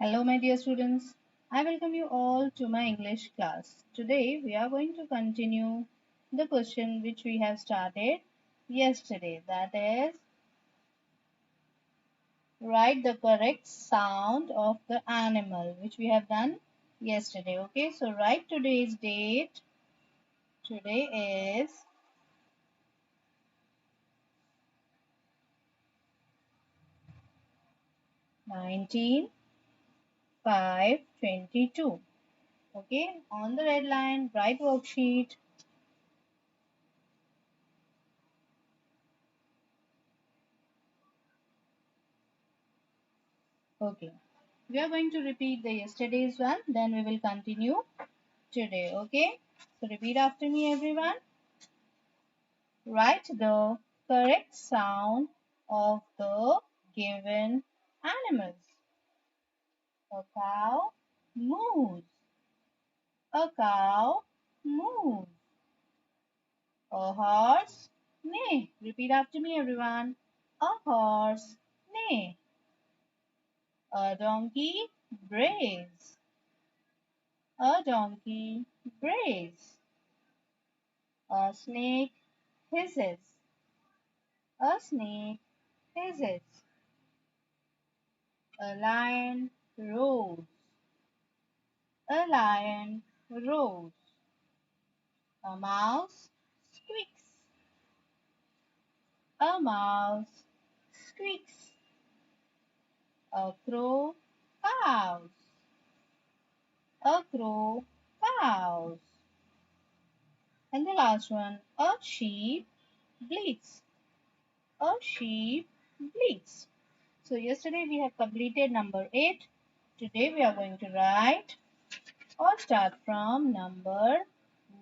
Hello, my dear students. I welcome you all to my English class. Today, we are going to continue the question which we have started yesterday. That is, write the correct sound of the animal, which we have done yesterday. Okay, so write today's date. Today is 19/5/22. Okay, on the red line, write worksheet. Okay. We are going to repeat the yesterday's one, then we will continue today. Okay. So repeat after me, everyone. Write the correct sound of the given animals. A cow moves. A cow moves. A horse neigh. Repeat after me, everyone. A horse neigh. A donkey brays. A donkey brays. A snake hisses. A snake hisses. A lion roars. A lion roars. A mouse squeaks. A mouse squeaks. A crow cows. A crow cows. And the last one, a sheep bleats. A sheep bleats. So yesterday we have completed number 8. Today we are going to write or start from number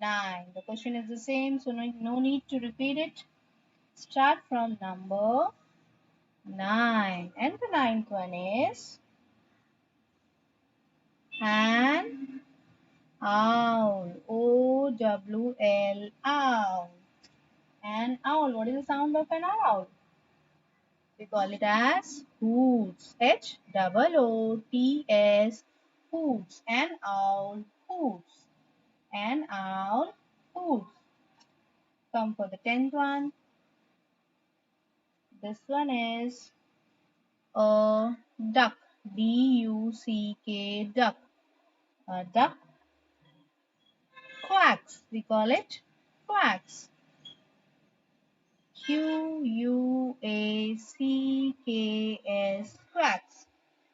9. The question is the same, so no need to repeat it. Start from number 9. And the ninth one is an owl. O-W-L, owl. An owl. What is the sound of an owl? We call it as hoots. H-O-O-T-S. Hoots. An owl hoots. An owl hoots. Come for the 10th one. This one is a duck. D-U-C-K, duck. A duck quacks. We call it quacks. Q-U-A-C-K-S, quacks.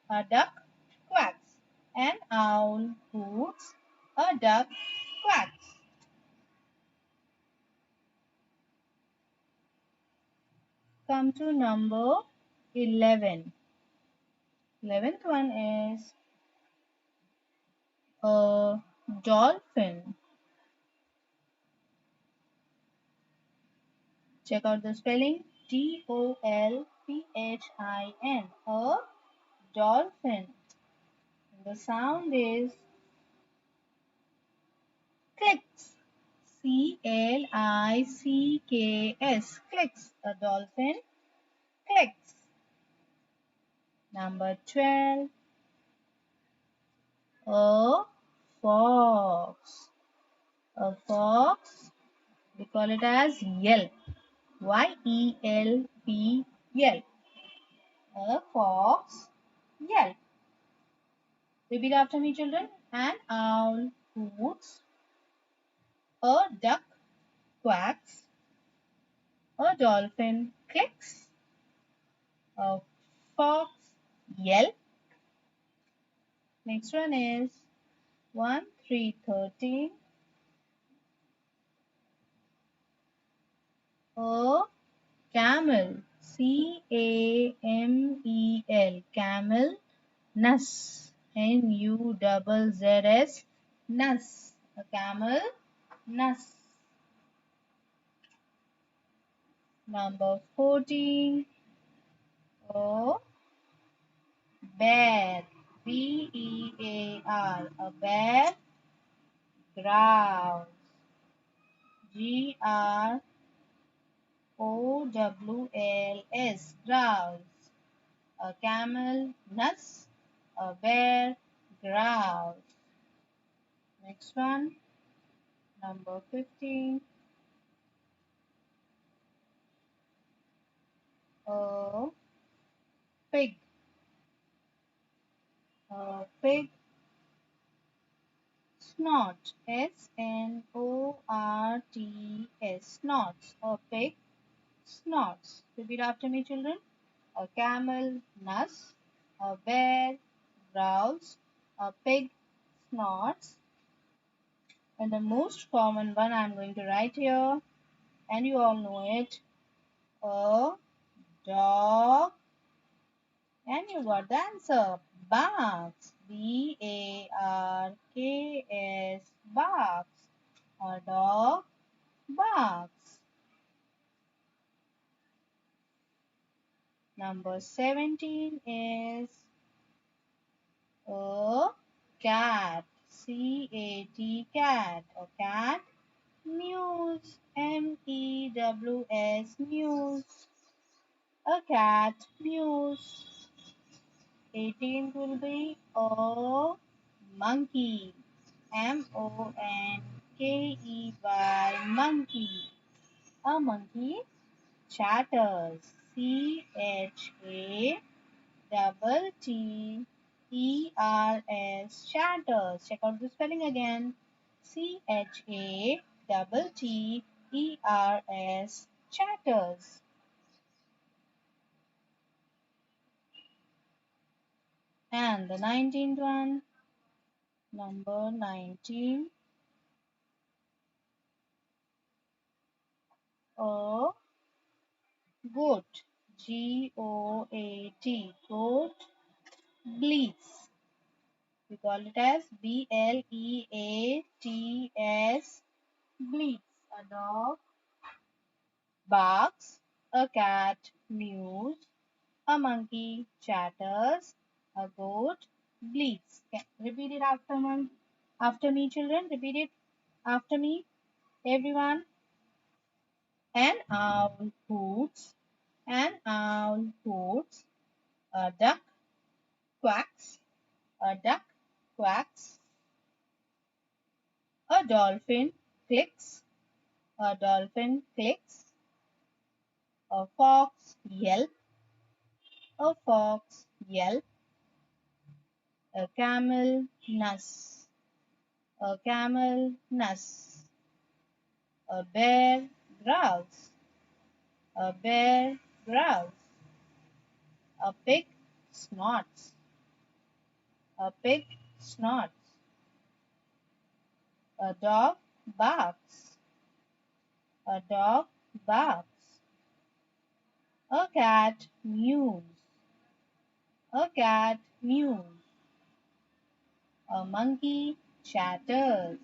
A duck quacks. An owl hoots. A duck quacks. Come to number 11. 11th one is a dolphin. Check out the spelling. D-O-L-P-H-I-N. A dolphin. The sound is clicks. C-L-I-C-K-S. Clicks. A dolphin clicks. Number 12. A fox. A fox, we call it as yelp. Y-E-L-P, yelp. A fox yelp. Repeat after me, children. An owl hoots. A duck quacks. A dolphin clicks. A fox yelp. Next one is 1, 3, 13. A camel. C-A-M-E-L. Camel. Nuss. N-U-Z-Z-S. Nuss. A camel. Nuss. Number 14. A bear. B-E-A-R. A bear growls. G-R-O-W-L-S. Growls. A camel nuts. A bear growls. Next one, number 15. A pig. A pig snort. S-N-O-R-T-S. Snorts. A pig snorts. Repeat after me, children. A camel nuss. A bear growls. A pig snorts. And the most common one I'm going to write here, and you all know it. A dog. And you got the answer. Barks. B-A-R-K-S. Barks. A dog barks. Number 17 is a cat. C-A-T. Cat. A cat mews. M-E-W-S. Mews. A cat mews. 18th will be a monkey. M-O-N-K-E-Y. Monkey. A monkey chatters. C-H-A-T-T-E-R-S. Chatters. Check out the spelling again. C-H-A-T-T-E-R-S. Chatters. And the 19th one, number 19, a goat. G-O-A-T. Goat bleats. We call it as B-L-E-A-T-S. Bleats. A dog barks. A cat mews. A monkey chatters. A goat bleats. Okay. Repeat it after me, children. Repeat it after me, everyone. An owl hoots. An owl hoots. A duck quacks. A duck quacks. A dolphin clicks. A dolphin clicks. A fox yelps. A fox yelps. A camel nuss. A camel nuss. A bear growls. A bear growls. A pig snorts. A pig snorts. A dog barks. A dog barks. A cat mews. A cat mews. A monkey chatters.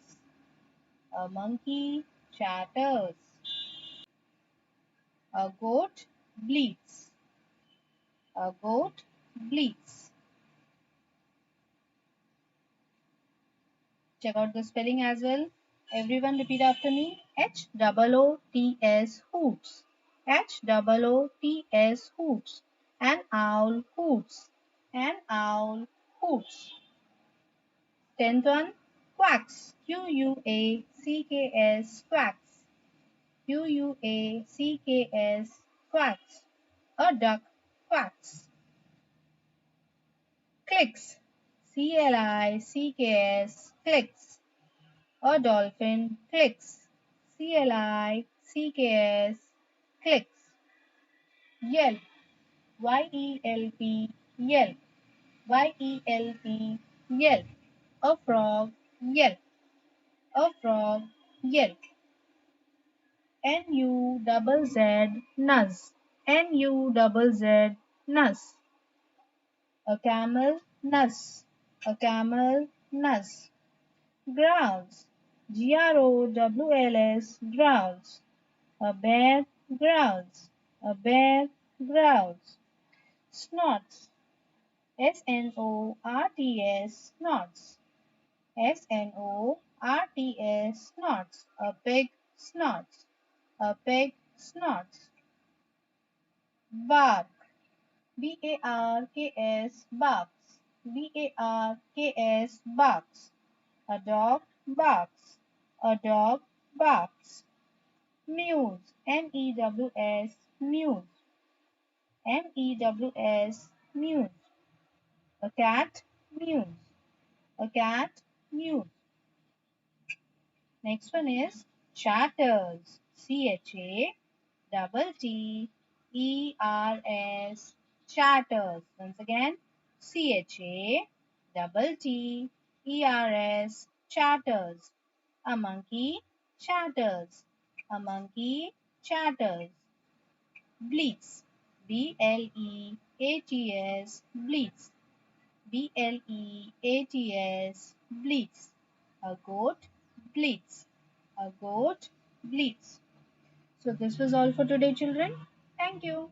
A monkey chatters. A goat bleats. A goat bleats. Check out the spelling as well. Everyone repeat after me. H-O-O-T-S. Hoots. H-O-O-T-S. Hoots. An owl hoots. An owl hoots. 10th one. Quacks. Q-U-A-C-K-S. Quacks. Q-U-A-C-K-S. Quacks. A duck quacks. Clicks. C-L-I-C-K-S. Clicks. A dolphin clicks. C-L-I-C-K-S. Clicks. Yelp. Y-E-L-P. Yelp. Y-E-L-P. Yelp. A frog yelp. A frog yelp. N-U-Z-Z. Nuzz. N-U-Z-Z. Nuzz. A camel nuss. A camel nuss. Growls. Growls. Growls. A bear growls. A bear growls. Snorts. S-N-O-R-T-S. Snorts. S-N-O-R-T-S. Snorts. A pig snorts. A pig snorts. Bark. B-A-R-K-S. Barks. B-A-R-K-S, barks. A dog barks. A dog barks. Mews, M-E-W-S, mews. M-E-W-S, mews. A cat mews. A cat mews. Next one is chatters. C-H-A-T-T-E-R-S. Chatters. Once again, C-H-A-T-T-E-R-S. Chatters. A monkey chatters. A monkey chatters. Bleats. B-L-E-A-T-S. Bleats. B-L-E-A-T-S. Bleats. A goat bleats. A goat bleats. So this was all for today, children. Thank you.